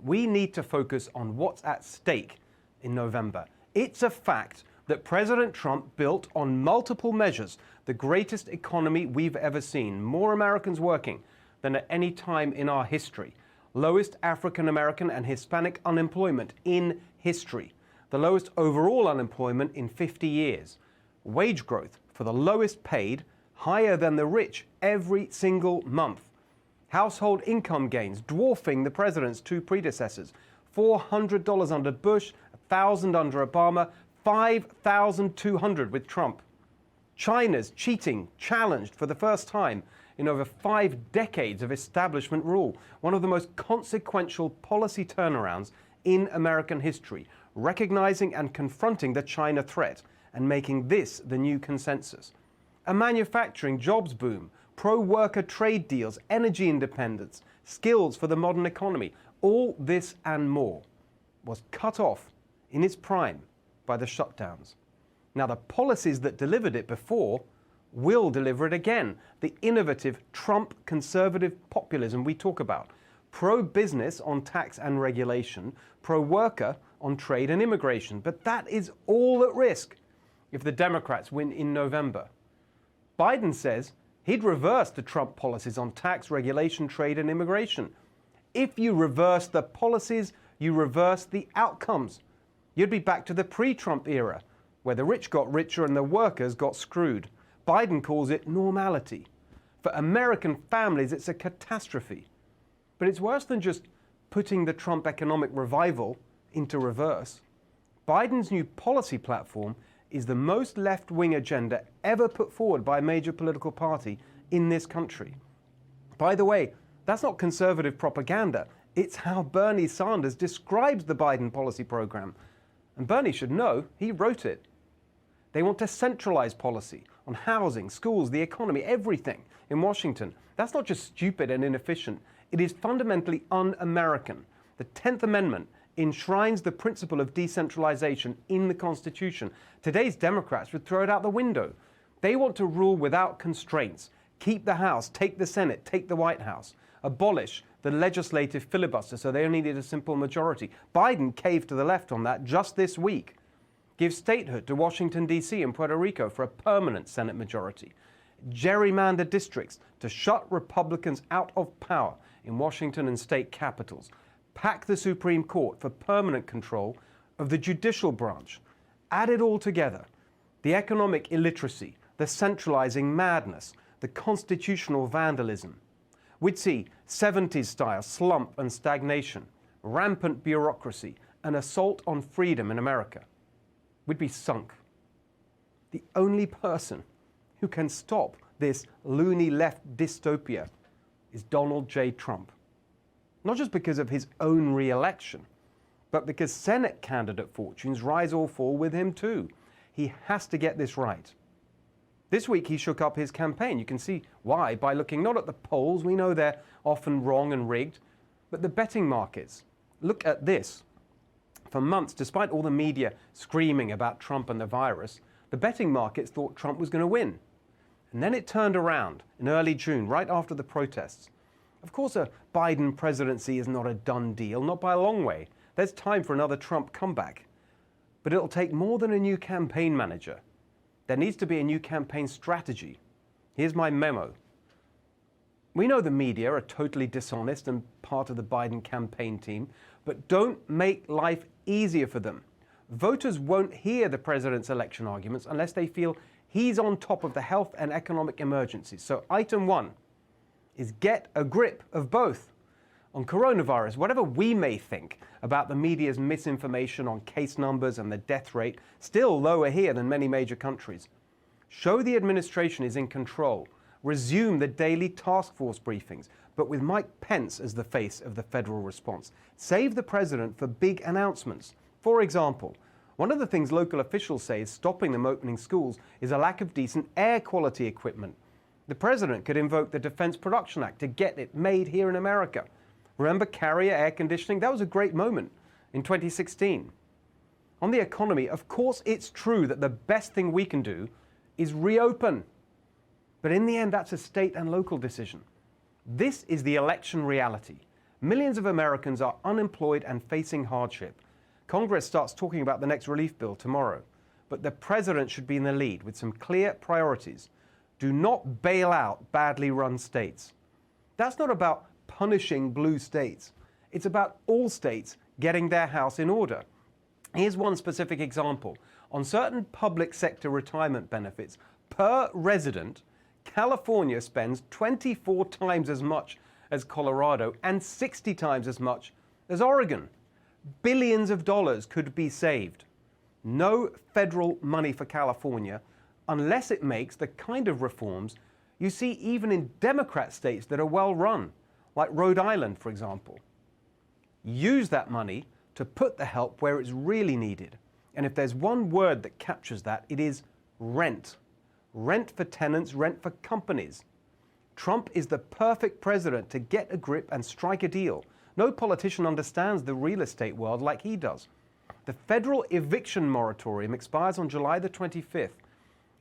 we need to focus on what's at stake in November. It's a fact that President Trump built on multiple measures the greatest economy we've ever seen, more Americans working than at any time in our history, lowest African American and Hispanic unemployment in history, the lowest overall unemployment in 50 years, wage growth for the lowest paid, higher than the rich every single month, household income gains dwarfing the president's two predecessors, $400 under Bush, $1,000 under Obama, $5,200 with Trump. China's cheating challenged for the first time in over 5 decades of establishment rule, one of the most consequential policy turnarounds in American history, recognizing and confronting the China threat and making this the new consensus. A manufacturing jobs boom, pro-worker trade deals, energy independence, skills for the modern economy, all this and more was cut off in its prime by the shutdowns. Now, the policies that delivered it before will deliver it again. The innovative Trump conservative populism we talk about. Pro-business on tax and regulation, pro-worker on trade and immigration. But that is all at risk if the Democrats win in November. Biden says he'd reverse the Trump policies on tax, regulation, trade, and immigration. If you reverse the policies, you reverse the outcomes. You'd be back to the pre-Trump era, where the rich got richer and the workers got screwed. Biden calls it normality. For American families, it's a catastrophe. But it's worse than just putting the Trump economic revival into reverse. Biden's new policy platform is the most left-wing agenda ever put forward by a major political party in this country. By the way, that's not conservative propaganda. It's how Bernie Sanders describes the Biden policy program. And Bernie should know, he wrote it. They want to centralize policy on housing, schools, the economy, everything in Washington. That's not just stupid and inefficient. It is fundamentally un-American. The 10th Amendment enshrines the principle of decentralization in the Constitution. Today's Democrats would throw it out the window. They want to rule without constraints, keep the House, take the Senate, take the White House, abolish the legislative filibuster so they only need a simple majority. Biden caved to the left on that just this week. Give statehood to Washington, D.C. and Puerto Rico for a permanent Senate majority. Gerrymander districts to shut Republicans out of power in Washington and state capitals. Pack the Supreme Court for permanent control of the judicial branch. Add it all together. The economic illiteracy, the centralizing madness, the constitutional vandalism. We'd see 70s-style slump and stagnation, rampant bureaucracy, an assault on freedom in America. We'd be sunk. The only person who can stop this loony left dystopia is Donald J. Trump. Not just because of his own re-election, but because Senate candidate fortunes rise or fall with him too. He has to get this right. This week he shook up his campaign. You can see why by looking not at the polls, we know they're often wrong and rigged, but the betting markets. Look at this. For months, despite all the media screaming about Trump and the virus, the betting markets thought Trump was going to win. And then it turned around in early June, right after the protests. Of course, a Biden presidency is not a done deal, not by a long way. There's time for another Trump comeback. But it'll take more than a new campaign manager. There needs to be a new campaign strategy. Here's my memo. We know the media are totally dishonest and part of the Biden campaign team, but don't make life easier for them. Voters won't hear the president's election arguments unless they feel he's on top of the health and economic emergencies. So item 1 is get a grip of both. On coronavirus, whatever we may think about the media's misinformation on case numbers and the death rate, still lower here than many major countries, show the administration is in control. Resume the daily task force briefings, but with Mike Pence as the face of the federal response. Save the president for big announcements. For example, one of the things local officials say is stopping them opening schools is a lack of decent air quality equipment. The president could invoke the Defense Production Act to get it made here in America. Remember Carrier air conditioning? That was a great moment in 2016. On the economy, of course it's true that the best thing we can do is reopen. But in the end, that's a state and local decision. This is the election reality. Millions of Americans are unemployed and facing hardship. Congress starts talking about the next relief bill tomorrow, but the president should be in the lead with some clear priorities. Do not bail out badly run states. That's not about punishing blue states. It's about all states getting their house in order. Here's one specific example. On certain public sector retirement benefits per resident, California spends 24 times as much as Colorado and 60 times as much as Oregon. Billions of dollars could be saved. No federal money for California unless it makes the kind of reforms you see even in Democrat states that are well run, like Rhode Island, for example. Use that money to put the help where it's really needed. And if there's one word that captures that, it is rent. Rent for tenants, rent for companies. Trump is the perfect president to get a grip and strike a deal. No politician understands the real estate world like he does. The federal eviction moratorium expires on July the 25th.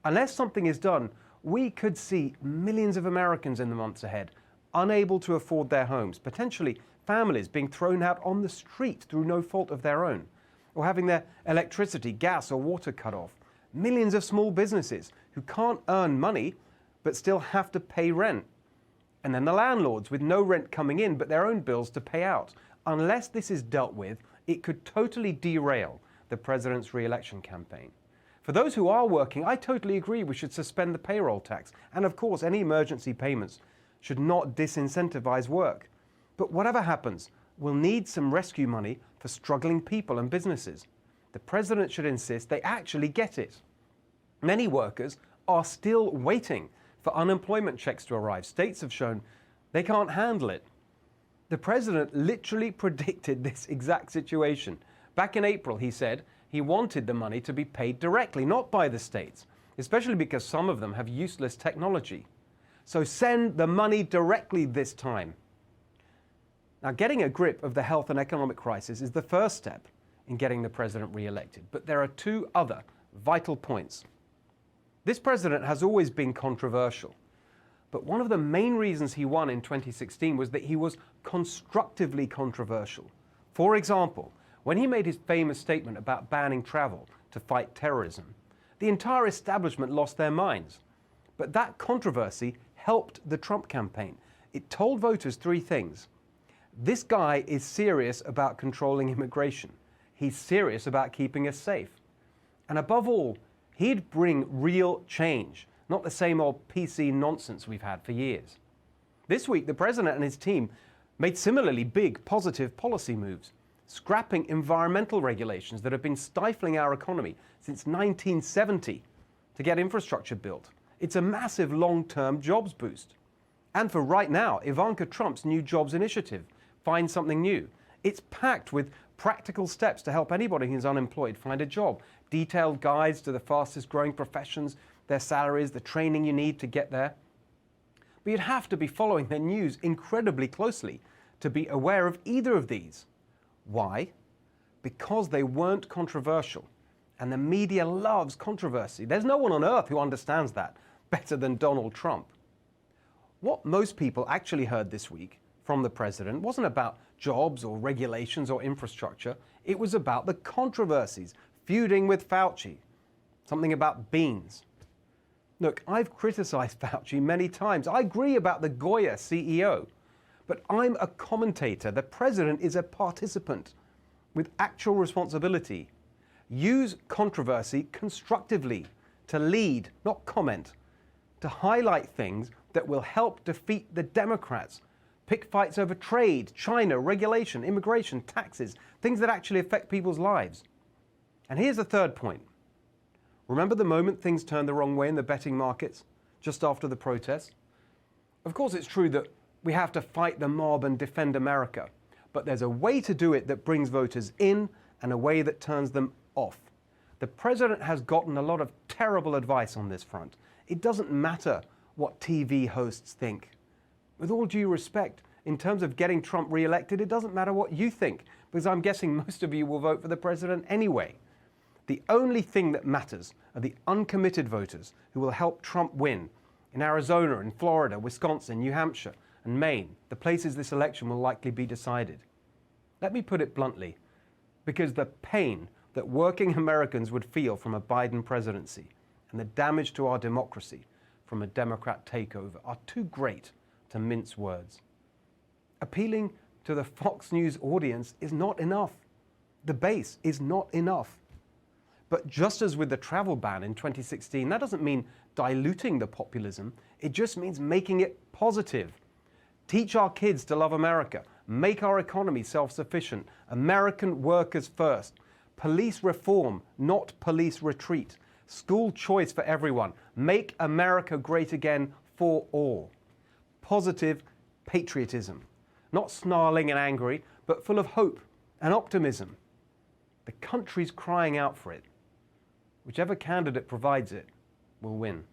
Unless something is done, we could see millions of Americans in the months ahead unable to afford their homes, potentially families being thrown out on the street through no fault of their own, or having their electricity, gas, or water cut off. Millions of small businesses who can't earn money but still have to pay rent. And then the landlords with no rent coming in but their own bills to pay out. Unless this is dealt with, it could totally derail the president's re-election campaign. For those who are working, I totally agree we should suspend the payroll tax. And of course, any emergency payments should not disincentivize work. But whatever happens, we'll need some rescue money for struggling people and businesses. The president should insist they actually get it. Many workers are still waiting for unemployment checks to arrive. States have shown they can't handle it. The president literally predicted this exact situation. Back in April, he said he wanted the money to be paid directly, not by the states, especially because some of them have useless technology. So send the money directly this time. Now, getting a grip of the health and economic crisis is the first step in getting the president re-elected. But there are two other vital points. This president has always been controversial. But one of the main reasons he won in 2016 was that he was constructively controversial. For example, when he made his famous statement about banning travel to fight terrorism, the entire establishment lost their minds. But that controversy helped the Trump campaign. It told voters three things. This guy is serious about controlling immigration. He's serious about keeping us safe. And above all, he'd bring real change, not the same old PC nonsense we've had for years. This week, the president and his team made similarly big, positive policy moves, scrapping environmental regulations that have been stifling our economy since 1970 to get infrastructure built. It's a massive long-term jobs boost. And for right now, Ivanka Trump's new jobs initiative, Find Something New. It's packed with practical steps to help anybody who's unemployed find a job, detailed guides to the fastest growing professions, their salaries, the training you need to get there. But you'd have to be following the news incredibly closely to be aware of either of these. Why? Because they weren't controversial. And the media loves controversy. There's no one on earth who understands that better than Donald Trump. What most people actually heard this week from the president wasn't about jobs or regulations or infrastructure. It was about the controversies, feuding with Fauci, something about beans. Look, I've criticized Fauci many times. I agree about the Goya CEO, but I'm a commentator. The president is a participant with actual responsibility. Use controversy constructively to lead, not comment, to highlight things that will help defeat the Democrats. Pick fights over trade, China, regulation, immigration, taxes, things that actually affect people's lives. And here's the third point. Remember the moment things turned the wrong way in the betting markets, just after the protests? Of course, it's true that we have to fight the mob and defend America, but there's a way to do it that brings voters in and a way that turns them off. The president has gotten a lot of terrible advice on this front. It doesn't matter what TV hosts think. With all due respect, in terms of getting Trump re-elected, it doesn't matter what you think, because I'm guessing most of you will vote for the president anyway. The only thing that matters are the uncommitted voters who will help Trump win in Arizona, in Florida, Wisconsin, New Hampshire, and Maine, the places this election will likely be decided. Let me put it bluntly, because the pain that working Americans would feel from a Biden presidency and the damage to our democracy from a Democrat takeover are too great to mince words. Appealing to the Fox News audience is not enough. The base is not enough. But just as with the travel ban in 2016, that doesn't mean diluting the populism. It just means making it positive. Teach our kids to love America. Make our economy self-sufficient. American workers first. Police reform, not police retreat. School choice for everyone. Make America great again for all. Positive patriotism. Not snarling and angry, but full of hope and optimism. The country's crying out for it. Whichever candidate provides it will win.